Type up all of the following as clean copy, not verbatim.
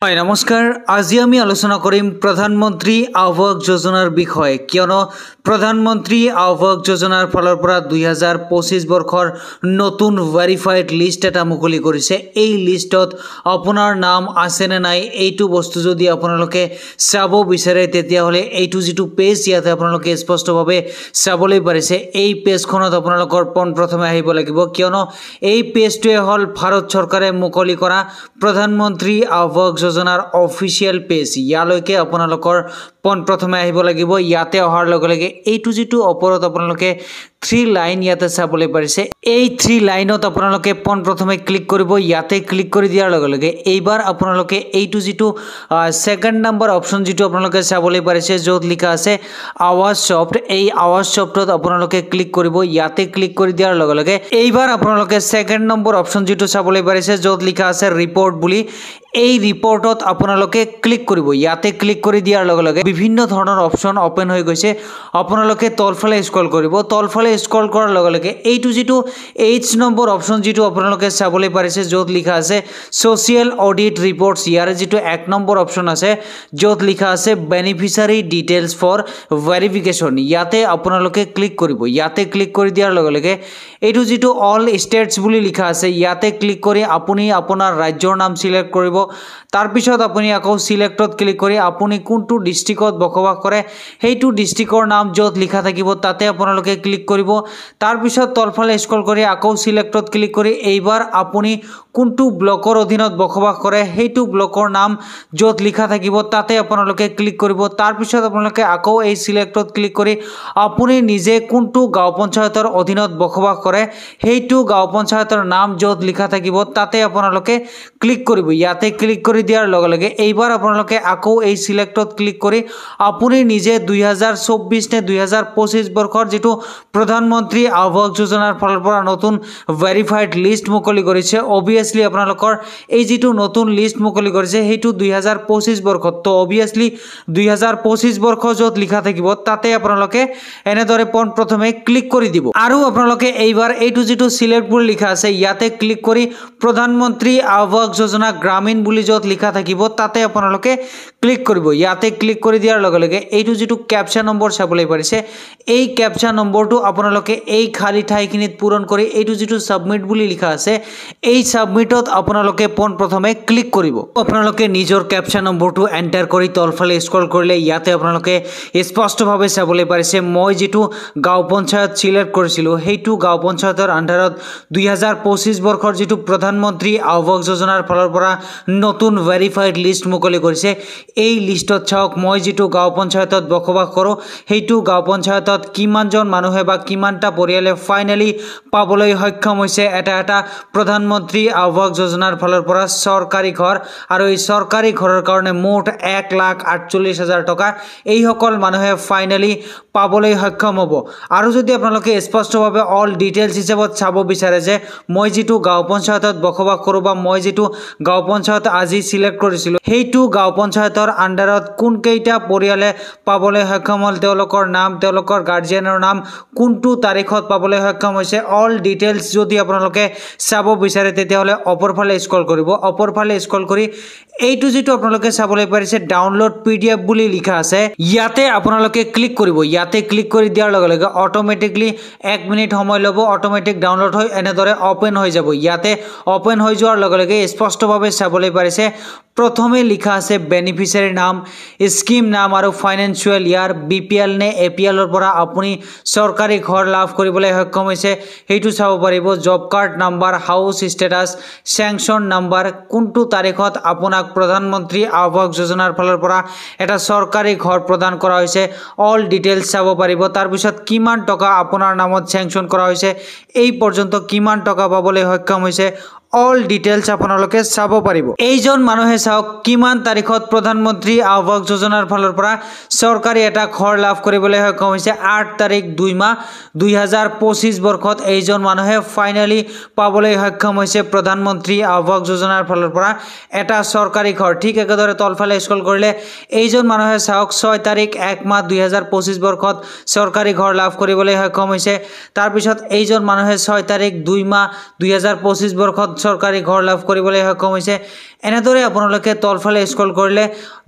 হয় নমস্কাৰ আজি আমি আলোচনা কৰিম প্ৰধানমন্ত্ৰী আৱাস যোজনাৰ বিষয়ে কিয়নো প্ৰধানমন্ত্ৰী আৱাস যোজনাৰ ফালৰ পৰা 2025 বৰ্ষৰ নতুন ভেৰিফাইড লিষ্ট এটা মুকলি কৰিছে এই লিষ্টত আপোনাৰ নাম আছে নে নাই এইটো বস্তু যদি আপোনালোকে চাব বিচাৰে তেতিয়া হলে এইটো যেটো পেজ ইয়াতে আপোনালোকে স্পষ্টভাৱে চাবলৈ পাৰিছে এই পেজখনত আপোনালোকৰ প্ৰথমে আহিব লাগিব কিয়নো এই পেজটোৱে হল ভাৰত চৰকাৰে মুকলি কৰা প্ৰধানমন্ত্ৰী আৱাস যোজনাৰ অফিচিয়েল পেজ ইয়ালৈকে আপোনালোকৰ প্ৰথমে আহিব লাগিব ইয়াতে অহাৰ লগে লগে এইটো যেটো ওপৰত আপোনালোকে 3 লাইন ইয়াতে চাবলৈ পাৰিছে এই 3 লাইনত আপোনালোকে প্ৰথমে ক্লিক কৰিব ইয়াতে ক্লিক কৰি দিয়াৰ লগে লগে এইবাৰ আপোনালোকে এইটো যেটো সেকেন্ড নম্বৰ অপচন যেটো আপোনালোকে চাবলৈ পাৰিছে য'ত লিখা আছে আৱাস সফট এই আৱাস সফটত আপোনালোকে ক্লিক কৰিব ইয়াতে ক্লিক কৰি দিয়াৰ লগে লগে এইবাৰ আপোনালোকে সেকেন্ড নম্বৰ অপচন যেটো চাবলৈ পাৰিছে য'ত লিখা আছে ৰিপৰ্ট বুলি এই ৰিপৰ্টত আপোনালোকে ক্লিক কৰিব ইয়াতে ক্লিক কৰি দিয়াৰ লগে লগে বিভিন্ন ধৰণৰ অপচন ওপেন হৈ গৈছে আপোনালোকে তলফালে স্ক্ৰল কৰিব তলফালে স্ক্ৰল কৰাৰ লগে লগে এইটো যেটো H নম্বৰ অপচন যেটো আপোনালোকে চাবলৈ পাৰিছে য'ত লিখা আছে সোশিয়েল অডিট ৰিপৰ্টছ ইয়াৰে যেটো 1 নম্বৰ অপচন আছে য'ত লিখা আছে বেনিফিচিয়াৰী ডিটেইলছ ফৰ ভেৰিফিকেশন ইয়াতে আপোনালোকে ক্লিক কৰিব ইয়াতে ক্লিক কৰি দিয়াৰ লগে লগে এইটো যেটো অল ষ্টেটছ বুলি লিখা আছে ইয়াতে ক্লিক কৰি আপুনি আপোনাৰ ৰাজ্যৰ নাম সিলেক্ট কৰিব তাৰ পিছত আপুনি আকৌ সিলেক্টত ক্লিক কৰি আপুনি কোনটো ডিস্ট্ৰিক্টত বসবাস কৰে হেইটো ডিস্ট্ৰিক্টৰ নাম য'ত লিখা থাকিব তাতে আপোনালোকে ক্লিক কৰিব তাৰ পিছত তলফালে স্ক্ৰল কৰি আকৌ সিলেক্টত ক্লিক কৰি এইবাৰ আপুনি কোনটো ব্লকৰ অধীনত বসবাস কৰে হেইটো ব্লকৰ নাম য'ত লিখা থাকিব তাতে আপোনালোকে ক্লিক কৰিব তাৰ পিছত আপোনালোকে আকৌ এই সিলেক্টত ক্লিক কৰি আপুনি নিজে কোনটো গাঁও পঞ্চায়তৰ অধীনত বসবাস কৰে হেইটো গাঁও পঞ্চায়তৰ নাম য'ত লিখা থাকিব তাতে আপোনালোকে ক্লিক কৰিব ইয়াতে ক্লিক কৰি দিয়াৰ লগে লগে এইবাৰ আপোনালোকে আকৌ এই সিলেক্টত ক্লিক কৰি আপুনি নিজে 2024 নে 2025 বৰ্ষৰ যেটো প্ৰধানমন্ত্ৰী আৱাস যোজনাৰ ফালৰ পৰা নতুন ভেৰিফাইড লিষ্ট মুকলি কৰিছে অবিয়াসলি আপোনালোকৰ এই যেটো নতুন লিষ্ট মুকলি কৰিছে হেইটো 2025 বৰ্ষত তো অবিয়াসলি 2025 বৰ্ষ য'ত লিখা থাকিব তাতে আপোনালোকে এনেদৰে প্ৰথমে ক্লিক কৰি দিব আৰু আপোনালোকে এইবাৰ এইটো যেটো সিলেক্ট বুলি লিখা আছে ইয়াতে ক্লিক কৰি প্ৰধানমন্ত্ৰী আৱাস যোজনা গ্ৰামীণ বুলি য'ত লিখা থাকিব তাতে আপোনালোকে ক্লিক কৰিব ইয়াতে ক্লিক কৰি দিয়াৰ লগে লগে এইটো যেটো ক্যাপচা নম্বৰ চাবলৈ পাৰিছে এই ক্যাপচা নম্বৰটো আপোনালোকে এই খালি ঠাইখিনিত পূৰণ কৰি এইটো যেটো সাবমিট বুলি লিখা আছে এই সাবমিটত আপোনালোকে প্ৰথমে ক্লিক কৰিব আপোনালোকে নিজৰ ক্যাপচা নম্বৰটো এন্টাৰ কৰি তলফালে স্ক্ৰল কৰিলে ইয়াতে আপোনালোকে স্পষ্টভাৱে চাবলৈ পাৰিছে মই যেটো গাঁও পঞ্চায়ত সিলেক্ট কৰিছিলো হেইটো গাঁও পঞ্চায়তৰ আন্ডাৰত 2025 বৰ্ষৰ যেটো প্ৰধানমন্ত্ৰী আৱাস যোজনাৰ ফালৰ পৰা নতুন ভেৰিফাইড লিষ্ট মুকলি কৰিছে এই লিষ্টত চাওক মই যেটো গাঁও পঞ্চায়তত বসবাস কৰো হেইটো গাঁও পঞ্চায়তত কিমানজন মানুহে বা কিমানটা পৰিয়ালে ফাইনালি পাবলৈ সক্ষম হৈছে এটা প্ৰধানমন্ত্ৰী আৱাস যোজনাৰ ফালৰ পৰা চৰকাৰী ঘৰ আৰু এই চৰকাৰী ঘৰৰ কাৰণে মুঠ 1,48,000 টকা এই সকল মানুহে ফাইনালি পাবলৈ সক্ষম হ'ব আৰু যদি আপোনালোকে স্পষ্টভাৱে অল ডিটেইলছ হিচাপত চাব বিচাৰে যে মই যেটো গাঁও পঞ্চায়তত বসবাস কৰো বা মই যেটো গাঁও পঞ্চায়ত আজি সিলেক্ট কৰিছিলো হেইটো গাঁও পঞ্চায়তৰ আন্ডাৰত কোন কেইটা পৰিয়ালে পাবলৈ সক্ষম হল তেওঁলোকৰ নাম তেওঁলোকৰ গাৰ্ডিয়ানৰ নাম কোনটো তাৰিখত পাবলৈ সক্ষম হৈছে অল ডিটেইলছ যদি আপোনালোকে চাব বিচাৰে তেতিয়া হলে ওপৰফালে স্ক্ৰল কৰিব ওপৰফালে স্ক্ৰল কৰি এইটো যেটো আপোনালোকে চাবলৈ পাৰিছে ডাউনলোড পিডিএফ বুলি লিখা আছে ইয়াতে আপোনালোকে ক্লিক কৰিব ইয়াতে ক্লিক কৰি দিয়াৰ লগে লগে অটোমেটিকলি 1 মিনিট সময় ল'ব অটোমেটিক ডাউনলোড হৈ এনেদৰে ওপেন হৈ যাব ইয়াতে ওপেন হৈ যোৱাৰ লগে লগে স্পষ্টভাৱে চাবলৈ পাৰিছে প্ৰথমে লিখা আছে বেনিফিচিয়াৰী নাম স্কিম নাম আৰু ফাইনান্সিয়েল ইয়াৰ বিপিএল নে এপিএল ৰ পৰা আপুনি চৰকাৰী ঘৰ লাভ কৰিবলৈ সক্ষম হৈছে হেইটো চাব পাৰিব জব কাৰ্ড নাম্বাৰ হাউস ষ্টেটাস স্যাংচন নাম্বাৰ কোনটো তাৰিখত আপোনাক প্ৰধানমন্ত্ৰী আৱাস যোজনাৰ ফালৰ পৰা এটা চৰকাৰী ঘৰ প্ৰদান কৰা হৈছে অল ডিটেইলছ চাব পাৰিব তাৰ পিছত কিমান টকা আপোনাৰ নামত স্যাংচন কৰা হৈছে এই পৰ্যন্ত কিমান টকা পাবলৈ সক্ষম হৈছে অল ডিটেইলছ আপোনালোকে চাব পাৰিব এইজন মানুহে চাওক কিমান তাৰিখত প্ৰধানমন্ত্ৰী আৱাস যোজনাৰ ফালৰ পৰা চৰকাৰী এটা ঘৰ লাভ কৰিবলৈ সক্ষম হৈছে 8 তাৰিখ 2 মাহ 2025 বৰ্ষত এইজন মানুহে ফাইনালি পাবলৈ সক্ষম হৈছে প্ৰধানমন্ত্ৰী আৱাস যোজনাৰ ফালৰ পৰা এটা চৰকাৰী ঘৰ ঠিক একেদৰে তলফালে স্ক্ৰল কৰিলে এইজন মানুহে চাওক 6 তাৰিখ 1 মাহ 2025 বৰ্ষত চৰকাৰী ঘৰ লাভ কৰিবলৈ সক্ষম হৈছে তাৰ পিছত এইজন মানুহে 6 তাৰিখ 2 মাহ 2025 বৰ্ষত চৰকাৰী ঘৰ লাভ কৰিবলৈ সক্ষম হৈছে এনেদৰে আপোনালোকে তলফালে স্ক্ৰল কৰিলে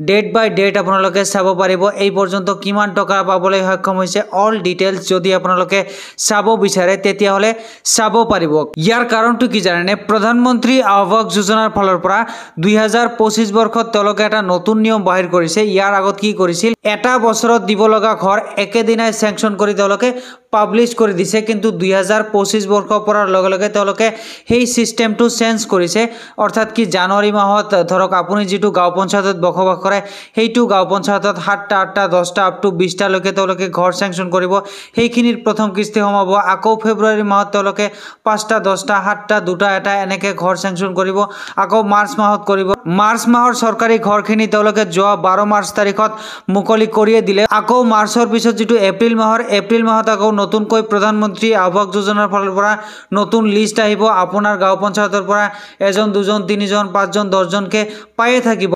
ডেট বাই ডেট আপোনালোকে চাব পাৰিব এই পৰ্যন্ত কিমান টকা পাবলৈ সক্ষম হৈছে অল ডিটেইলছ যদি আপোনালোকে চাব বিচাৰে তেতিয়াহলে চাব পাৰিব ইয়াৰ কাৰণটো কি জানেনে প্ৰধানমন্ত্ৰী আৱাস যোজনাৰ ফালৰ পৰা 2025 বৰ্ষত তেওঁলোকে এটা নতুন নিয়ম বাহিৰ কৰিছে ইয়াৰ আগত কি কৰিছিল এটা বছৰত দিব লগা ঘৰ একেদিনাই স্যাংচন কৰি তেওঁলোকে পাবলিশ কৰি দিছে কিন্তু 2025 বৰ্ষ পৰাৰ লগে লগে তেওঁলোকে সেই সিস্টেমটো চেঞ্জ কৰিছে অৰ্থাৎ কি জানুৱাৰী মাহত ধৰক আপুনি যেটো গাঁও পঞ্চায়তত বসবাস কৰে হেইটো গাঁও পঞ্চায়তত 7টা 8টা 10টা আপ টু 20টা লৈকে তেওঁলোকে ঘৰ স্যাংচন কৰিব সেইখিনিৰ প্ৰথম কিস্তি সমাব আকৌ ফেব্ৰুৱাৰী মাহত তেওঁলোকে 5টা 10টা 7টা 2টা এটা এনেকে ঘৰ স্যাংচন কৰিব আকৌ মাৰ্চ মাহত কৰিব মাৰ্চ মাহৰ চৰকাৰী ঘৰখিনি তেওঁলোকে যোৱা 12 মাৰ্চ তাৰিখত মুকলি কৰিয়ে দিলে আকৌ মাৰ্চৰ পিছত যেটো এপ্ৰিল মাহত আকৌ নতুনকৈ প্ৰধানমন্ত্ৰী আৱাস যোজনাৰ ফালৰ পৰা নতুন লিষ্ট আহিব আপোনাৰ গাঁও পঞ্চায়তৰ পৰা এজন দুজন তিনিজন পাঁচজন 10জনকে পায়ে থাকিব